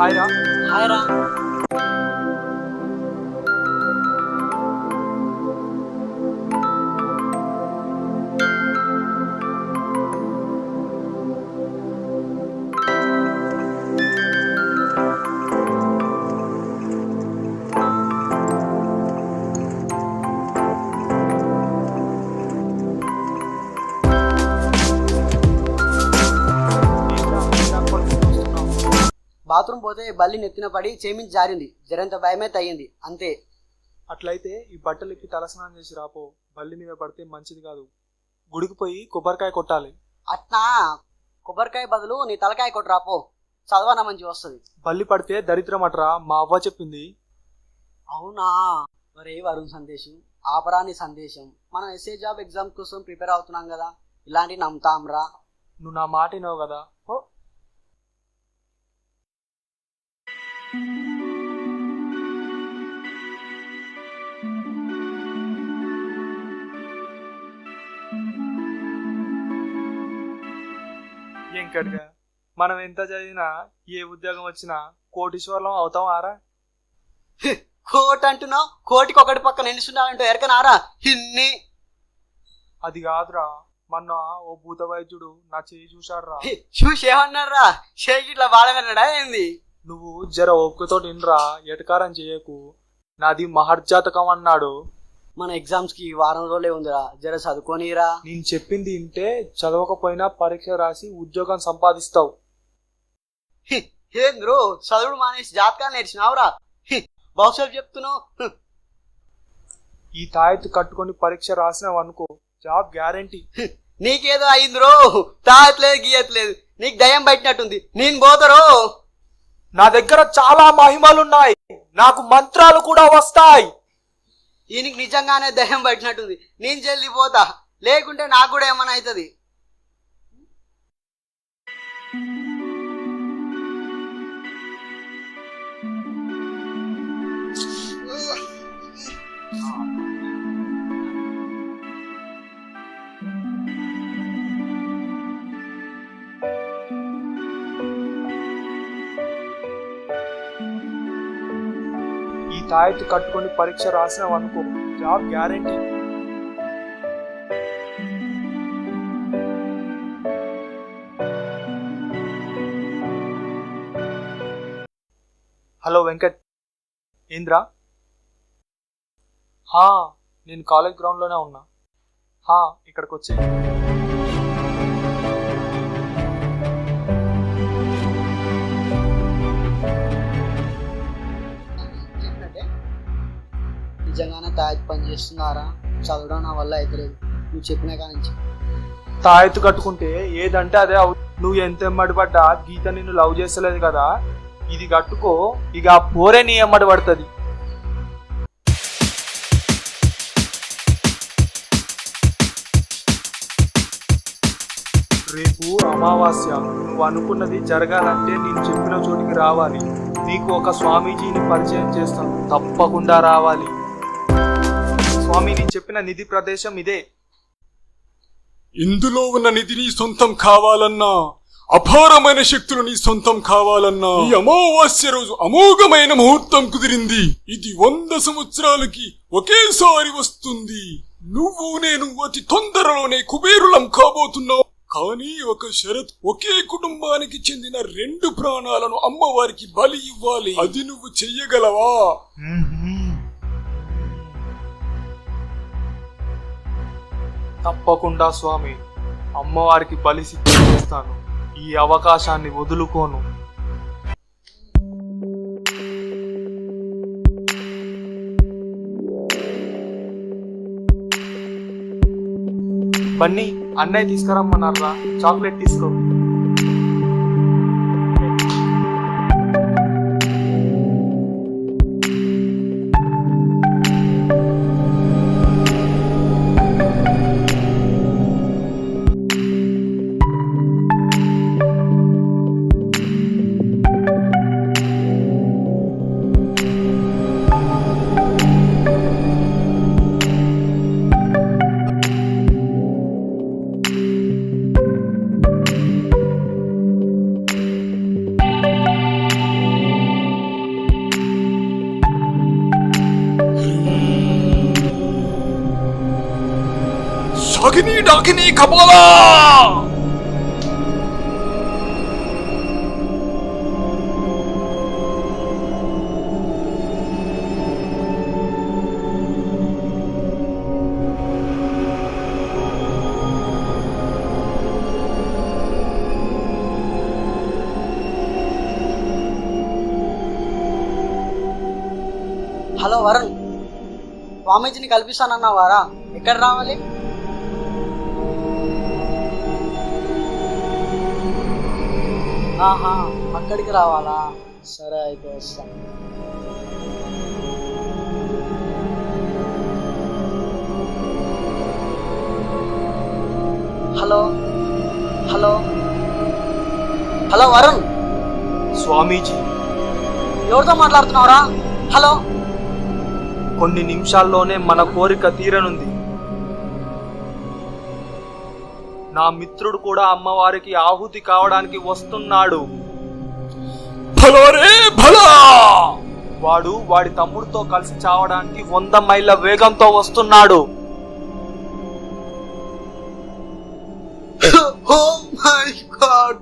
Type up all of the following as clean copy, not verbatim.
Hi రా. Hi రా. Bathroom పోతే బల్లి నెత్తిన పడి చేమించి జారింది. జరంత భయమైతే అయ్యింది అంతే. అట్లయితే ఈ బట్టలు ఎక్కి తలస్నానం చేసి రాపో. బల్లి మీద పడితే మంచిది కాదు. గుడికి పోయి కొబ్బరికాయ కొట్టాలి. అట్నా? కొబ్బరికాయ బదులు నీ తలకాయ కొట్టురాపో, చదవన మంచి వస్తుంది. బల్లి పడితే దరిద్రం అట్రా, మా అవ్వ చెప్పింది. అవునా? మరే వరుణ్ సందేశం, ఆపరాని సందేశం. మనం ఎస్ఏ జాబ్ ఎగ్జామ్ కోసం ప్రిపేర్ అవుతున్నాం కదా, ఇలాంటివి నమ్ముతాంరా. నువ్వు నా మాట వినవు కదా. ఇంకటిగా మనం ఎంత చదివినా ఏ ఉద్యోగం వచ్చినా కోటీశ్వరం అవుతాం ఆరా. కోటి అంటున్నావు, కోటికి ఒకటి పక్కన ఎన్నిస్తున్నావంటూ ఎరకనారా ఇన్ని. అది కాదురా, మొన్న ఓ భూత వైద్యుడు నా చేయి చూశాడురా. చూసి ఏమన్నారా? చేయి ఇట్లా బాధమన్నాడా ఏంది? నువ్వు జర ఓపికతో నిండ్రా, ఎటకారం చేయకు. నాది మహర్జాతకం అన్నాడు. మన ఎగ్జామ్స్ కి వారం రోజులే ఉందిరా, జర చదువుకోనిరా. నేను చెప్పింది ఇంటే చదవకపోయినా పరీక్ష రాసి ఉద్యోగం సంపాదిస్తావు. ఏంద్రో చదువుడు మానేసి జాతకాలు నేర్చినావురా? బాక్సప్ చెప్తున్నావు. ఈ తాయెత్తు కట్టుకొని పరీక్ష రాసినావు అనుకో, జాబ్ గ్యారంటీ. నీకేదో అయిందిరో, తాయట్లేదు గీయట్లేదు, నీకు దయ్యం పట్టినట్టుంది. నేను పోతారో. నా దగ్గర చాలా మహిమలున్నాయి, నాకు మంత్రాలు కూడా వస్తాయి. ఈయనకి నిజంగానే దయ్యం పట్టినట్టుంది. నేను జల్ది పోతా, లేకుంటే నాకు కూడా ఏమైనా అవుతుంది. ఈ తాయెత్తు కట్టుకొని పరీక్ష రాసినావు అనుకో, జాబ్ గ్యారంటీ. హలో వెంకట్, ఏంద్రా? నేను కాలేజ్ గ్రౌండ్లోనే ఉన్నా. ఇక్కడికి వచ్చే. నిజంగానే తాయెత్తు పని చేస్తున్నారా? చదవడం నా వల్ల అవుతలేదు, నువ్వు చెప్పినా కానించి. తాయెత్తు కట్టుకుంటే ఏదంటే అదే నువ్వు ఎంత ఎమ్మడి పడ్డా గీత నిన్ను లవ్ చేస్తలేదు కదా, ఇది కట్టుకో, ఇక ఆ పోరే నీ ఎమ్మడి పడుతుంది. రేపు అమావాస్య, నువ్వు అనుకున్నది జరగాలంటే నేను చెప్పిన చోటికి రావాలి. నీకు ఒక స్వామీజీని పరిచయం చేస్తాను, తప్పకుండా రావాలి. స్వామి, నేను చెప్పిన నిధి ప్రదేశం ఇదే. ఇందులో ఉన్న నిధి నీ సొంతం కావాలన్నా, అపారమైన శక్తులు నీ సొంతం కావాలన్నా, ఈ అమావాస్య రోజు అమోఘమైన ముహూర్తం కుదిరింది. ఇది 100 సంవత్సరాలకి ఒకేసారి వస్తుంది. నువ్వు నేను అతి తొందరలోనే కుబేరులం కాబోతున్నావు. కానీ ఒక షరత్, ఒకే కుటుంబానికి చెందిన 2 ప్రాణాలను అమ్మవారికి బలి ఇవ్వాలి. అది నువ్వు చెయ్యగలవా? తప్పకుండా స్వామి, అమ్మవారికి బలి సిద్ధిస్తాను. ఈ అవకాశాన్ని వదులుకోను. బన్నీ, అన్నయ్య తీసుకురమ్మన్నారా, చాక్లెట్ తీసుకో. షాకిని డాకిని కపాలా! హలో వరుణ్, స్వామీజీని కల్పిస్తానన్నావారా? ఎక్కడ రావాలి? ఆహా, అక్కడికి రావాలా? సరే అయితే వస్తాను. హలో హలో హలో వరుణ్, స్వామీజీ, ఎవరితో మాట్లాడుతున్నావురా? హలో, కొన్ని నిమిషాల్లోనే మన కోరిక తీరనుంది. నా మిత్రుడు కూడా అమ్మవారికి ఆహుతి కావడానికి వస్తున్నాడు. భలోరే భలా! వాడు వాడి తమ్ముడితో కలిసి చావడానికి 100 మైళ్ళ వేగంతో వస్తున్నాడు. Oh my God!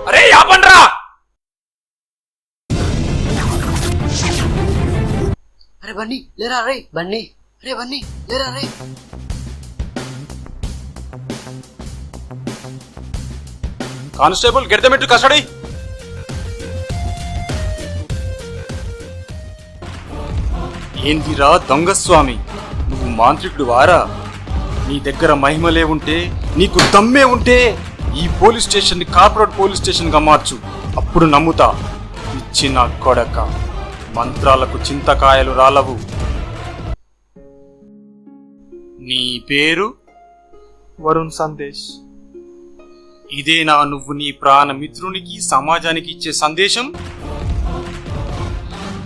అరే యాపండ్రా! అరే బన్నీ లేరా రే! బన్నీ, అరే బన్నీ లేరా రే! Constable, get them into custody. ఏందిరా దొంగస్వామి, నువ్వు మాంత్రికుడు వారా? నీ దగ్గర మహిమలే ఉంటే, నీకు దమ్మే ఉంటే ఈ పోలీస్ స్టేషన్ ని కార్పొరేట్ పోలీస్ స్టేషన్ గా మార్చు, అప్పుడు నమ్ముతా. ఇచ్చిన కొడక, మంత్రాలకు చింతకాయలు రాలవు. నీ పేరు? వరుణ్ సందేశ్. ఇదేనా నువ్వు నీ ప్రాణ మిత్రునికి సమాజానికి ఇచ్చే సందేశం?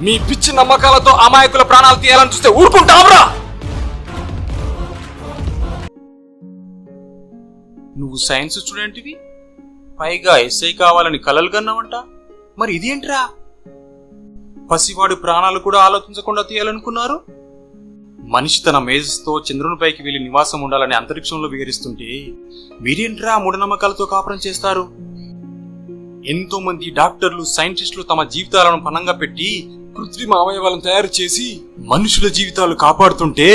మీ పిచ్చి నమ్మకాలతో అమాయకుల ప్రాణాలు తీయాలని చూస్తే ఊరుకుంటావురా? నువ్వు సైన్స్ స్టూడెంట్వి, పైగా ఎస్ఐ కావాలని కలలు కన్నావంట. మరి ఇదేంట్రా? పసివాడి ప్రాణాలు కూడా ఆలోచించకుండా తీయాలనుకున్నారు. మనిషి తన మేధస్సుతో చంద్రునిపైకి వెళ్లి నివాసం ఉండాలని అంతరిక్షంలో విహరిస్తుంటే మీరేంట్రా మూఢనమ్మకాలతో కాపురం చేస్తారు? ఎంతో మంది డాక్టర్లు, సైంటిస్టులు తమ జీవితాలను పణంగా పెట్టి కృత్రిమ అవయవాలను తయారు చేసి మనుషుల జీవితాలు కాపాడుతుంటే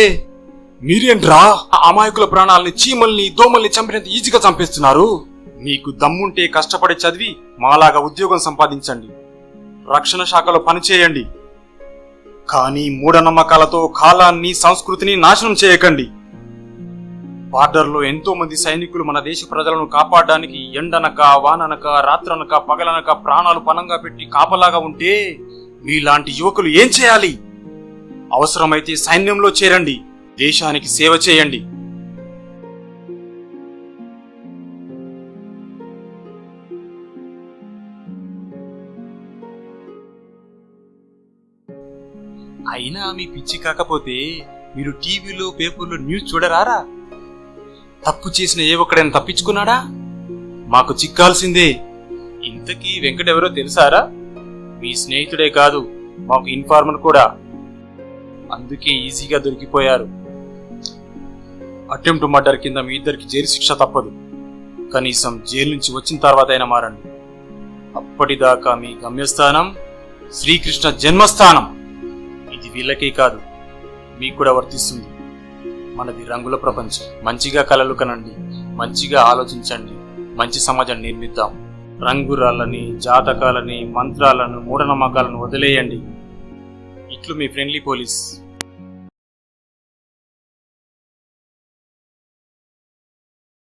మీరేంట్రా అమాయకుల ప్రాణాలని, చీమల్ని, దోమల్ని చంపినంత ఈజీగా చంపేస్తున్నారు? మీకు దమ్ముంటే కష్టపడి చదివి మాలాగా ఉద్యోగం సంపాదించండి, రక్షణ శాఖలో పనిచేయండి. కానీ మూఢనమ్మకాలతో కాలాన్ని, సంస్కృతిని నాశనం చేయకండి. బార్డర్లో ఎంతో మంది సైనికులు మన దేశ ప్రజలను కాపాడడానికి ఎండనక, వాననక, రాత్రనక, పగలనక ప్రాణాలు పణంగా పెట్టి కాపలాగా ఉంటే మీలాంటి యువకులు ఏం చేయాలి? అవసరమైతే సైన్యంలో చేరండి, దేశానికి సేవ చేయండి. అయినా మీ పిచ్చి కాకపోతే మీరు టీవీలో, పేపర్లో న్యూస్ చూడరారా? తప్పు చేసిన ఏ ఒక్కడైనా తప్పించుకున్నాడా? మాకు చిక్కాల్సిందే. ఇంతకీ వెంకటెవరో తెలుసారా? మీ స్నేహితుడే కాదు, మాకు ఇన్ఫార్మర్ కూడా. అందుకే ఈజీగా దొరికిపోయారు. అటెంప్ట్ మర్డర్ కింద మీ ఇద్దరికి జైలు శిక్ష తప్పదు. కనీసం జైలు నుంచి వచ్చిన తర్వాత అయినా మారండి. అప్పటిదాకా మీ గమ్యస్థానం శ్రీకృష్ణ జన్మస్థానం. వీళ్ళకే కాదు మీకు కూడా వర్తిస్తుంది. మనది రంగుల ప్రపంచం. మంచిగా కలలు కనండి, మంచిగా ఆలోచించండి, మంచి సమాజాన్ని నిర్మిద్దాం. రంగురాళ్ళని, జాతకాలని, మంత్రాలను, మూఢనమ్మకాలను వదిలేయండి. ఇట్లు మీ ఫ్రెండ్లీ పోలీస్.